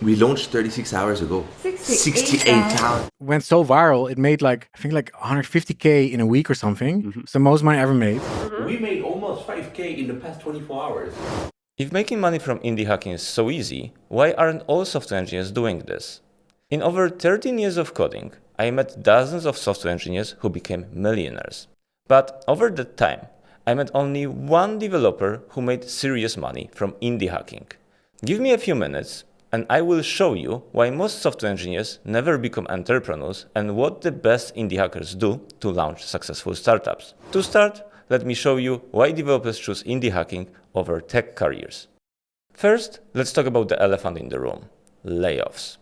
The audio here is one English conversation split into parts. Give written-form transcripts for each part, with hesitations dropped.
We launched 36 hours ago. 68,000. Went so viral, it made I think 150K in a week or something. It's the most money I ever made. We made almost 5K in the past 24 hours. If making money from indie hacking is so easy, why aren't all software engineers doing this? In over 13 years of coding, I met dozens of software engineers who became millionaires. But over that time, I met only one developer who made serious money from indie hacking. Give me a few minutes, and I will show you why most software engineers never become entrepreneurs and what the best indie hackers do to launch successful startups. To start, let me show you why developers choose indie hacking over tech careers. First, let's talk about the elephant in the room: layoffs.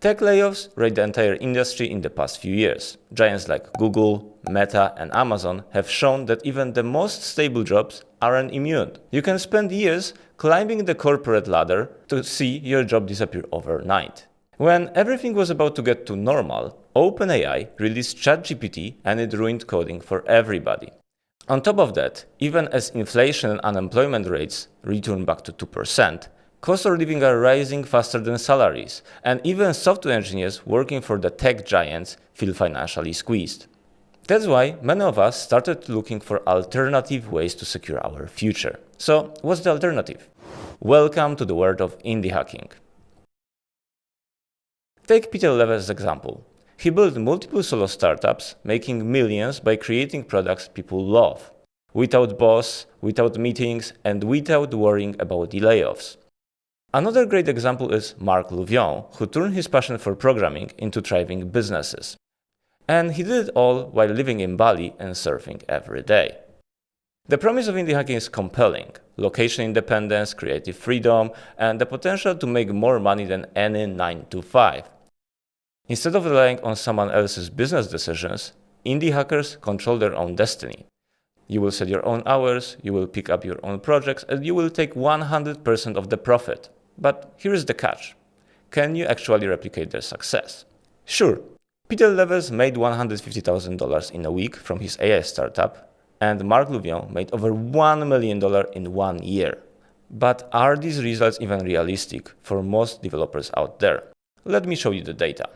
Tech layoffs rate the entire industry in the past few years. Giants like Google, Meta, and Amazon have shown that even the most stable jobs aren't immune. You can spend years climbing the corporate ladder to see your job disappear overnight. When everything was about to get to normal, OpenAI released ChatGPT and it ruined coding for everybody. On top of that, even as inflation and unemployment rates return back to 2%, costs of living are rising faster than salaries, and even software engineers working for the tech giants feel financially squeezed. That's why many of us started looking for alternative ways to secure our future. So, what's the alternative? Welcome to the world of indie hacking. Take Peter Leve's example. He built multiple solo startups, making millions by creating products people love, without boss, without meetings, and without worrying about the layoffs. Another great example is Mark Louvion, who turned his passion for programming into thriving businesses. And he did it all while living in Bali and surfing every day. The promise of indie hacking is compelling: location independence, creative freedom, and the potential to make more money than any 9-to-5. Instead of relying on someone else's business decisions, indie hackers control their own destiny. You will set your own hours, you will pick up your own projects, and you will take 100% of the profit. But here is the catch: can you actually replicate their success? Sure, Peter Levels made $150,000 in a week from his AI startup, and Mark Louvion made over $1 million in 1 year. But are these results even realistic for most developers out there? Let me show you the data.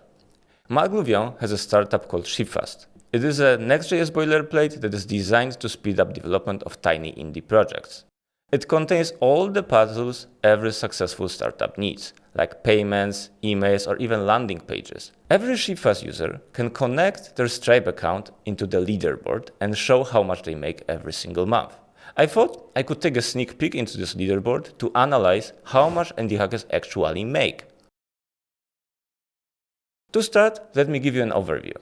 Mark Louvion has a startup called ShipFast. It is a Next.js boilerplate that is designed to speed up development of tiny indie projects. It contains all the puzzles every successful startup needs, like payments, emails, or even landing pages. Every ShipFast user can connect their Stripe account into the leaderboard and show how much they make every single month. I thought I could take a sneak peek into this leaderboard to analyze how much indie hackers actually make. To start, let me give you an overview.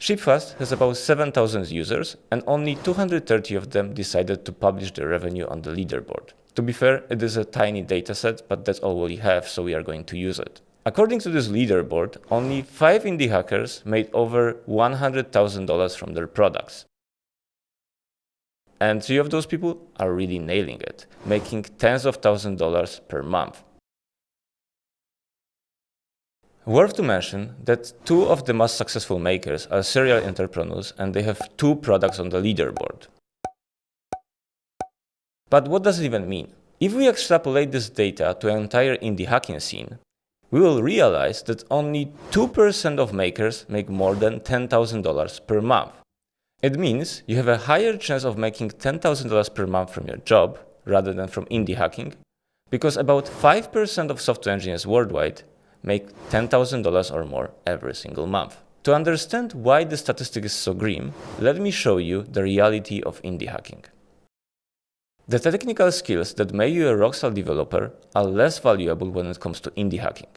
ShipFast has about 7,000 users, and only 230 of them decided to publish their revenue on the leaderboard. To be fair, it is a tiny dataset, but that's all we have, so we are going to use it. According to this leaderboard, only 5 indie hackers made over $100,000 from their products. And 3 of those people are really nailing it, making tens of thousands of dollars per month. Worth to mention that 2 of the most successful makers are serial entrepreneurs, and they have 2 products on the leaderboard. But what does it even mean? If we extrapolate this data to an entire indie hacking scene, we will realize that only 2% of makers make more than $10,000 per month. It means you have a higher chance of making $10,000 per month from your job rather than from indie hacking, because about 5% of software engineers worldwide make $10,000 or more every single month. To understand why the statistic is so grim, let me show you the reality of indie hacking. The technical skills that make you a rockstar developer are less valuable when it comes to indie hacking.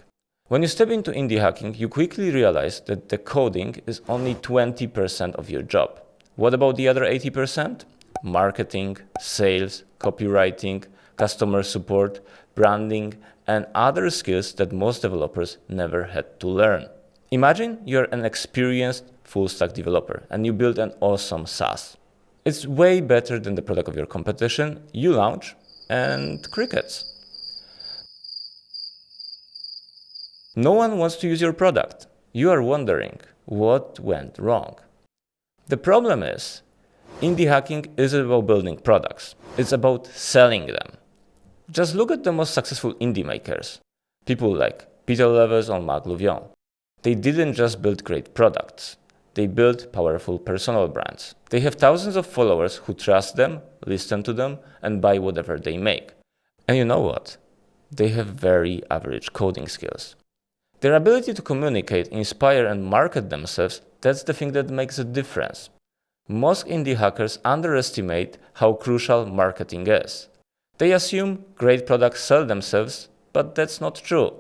When you step into indie hacking, you quickly realize that the coding is only 20% of your job. What about the other 80%? Marketing, sales, copywriting, customer support, branding, and other skills that most developers never had to learn. Imagine you're an experienced full-stack developer and you build an awesome SaaS. It's way better than the product of your competition, you launch, and crickets. No one wants to use your product. You are wondering, what went wrong? The problem is, indie hacking isn't about building products. It's about selling them. Just look at the most successful indie makers. People like Peter Levels or Marc Louvion. They didn't just build great products. They built powerful personal brands. They have thousands of followers who trust them, listen to them, and buy whatever they make. And you know what? They have very average coding skills. Their ability to communicate, inspire, and market themselves, that's the thing that makes a difference. Most indie hackers underestimate how crucial marketing is. They assume great products sell themselves, but that's not true.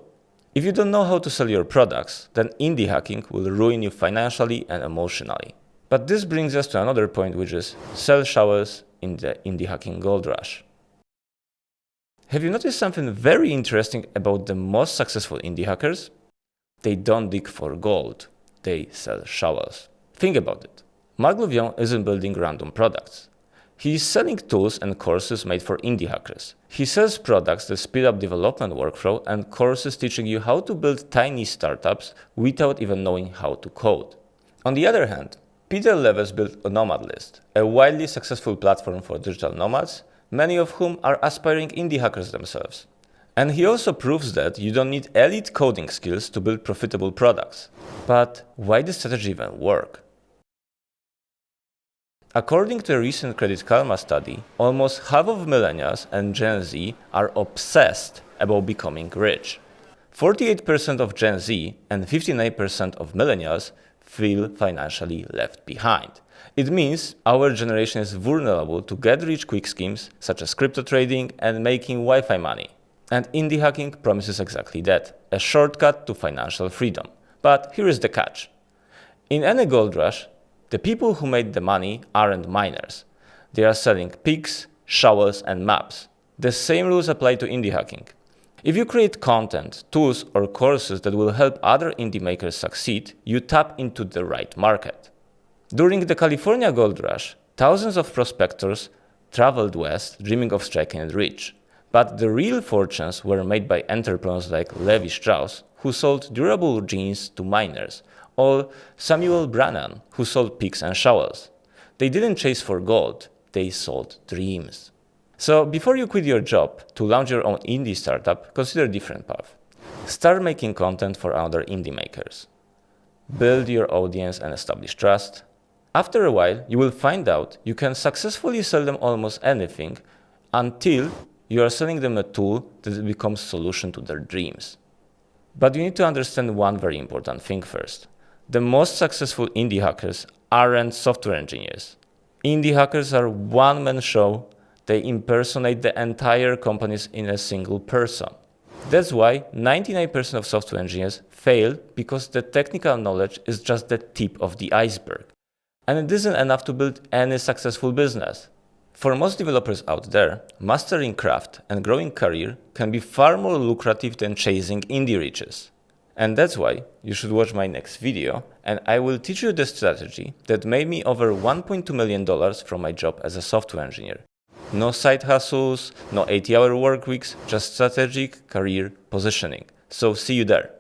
If you don't know how to sell your products, then indie hacking will ruin you financially and emotionally. But this brings us to another point, which is sell showers in the indie hacking gold rush. Have you noticed something very interesting about the most successful indie hackers? They don't dig for gold, they sell showers. Think about it. Marc Louvion isn't building random products. He is selling tools and courses made for indie hackers. He sells products that speed up development workflow and courses teaching you how to build tiny startups without even knowing how to code. On the other hand, Peter Levels built a Nomad List, a widely successful platform for digital nomads, many of whom are aspiring indie hackers themselves. And he also proves that you don't need elite coding skills to build profitable products. But why does strategy even work? According to a recent Credit Karma study, almost half of millennials and Gen Z are obsessed about becoming rich. 48% of Gen Z and 59% of millennials feel financially left behind. It means our generation is vulnerable to get-rich-quick schemes such as crypto trading and making Wi-Fi money. And indie hacking promises exactly that, a shortcut to financial freedom. But here is the catch. In any gold rush, the people who made the money aren't miners. They are selling pics, showers, and maps. The same rules apply to indie hacking. If you create content, tools, or courses that will help other indie makers succeed, you tap into the right market. During the California gold rush, thousands of prospectors traveled west dreaming of striking it rich. But the real fortunes were made by entrepreneurs like Levi Strauss, who sold durable jeans to miners, or Samuel Brannan, who sold pigs and showers. They didn't chase for gold, they sold dreams. So before you quit your job to launch your own indie startup, consider a different path. Start making content for other indie makers. Build your audience and establish trust. After a while, you will find out you can successfully sell them almost anything until you are selling them a tool that becomes a solution to their dreams. But you need to understand one very important thing first. The most successful indie hackers aren't software engineers. Indie hackers are one-man show. They impersonate the entire companies in a single person. That's why 99% of software engineers fail, because the technical knowledge is just the tip of the iceberg. And it isn't enough to build any successful business. For most developers out there, mastering craft and growing career can be far more lucrative than chasing indie riches. And that's why you should watch my next video, and I will teach you the strategy that made me over $1.2 million from my job as a software engineer. No side hustles, no 80-hour work weeks, just strategic career positioning. So see you there.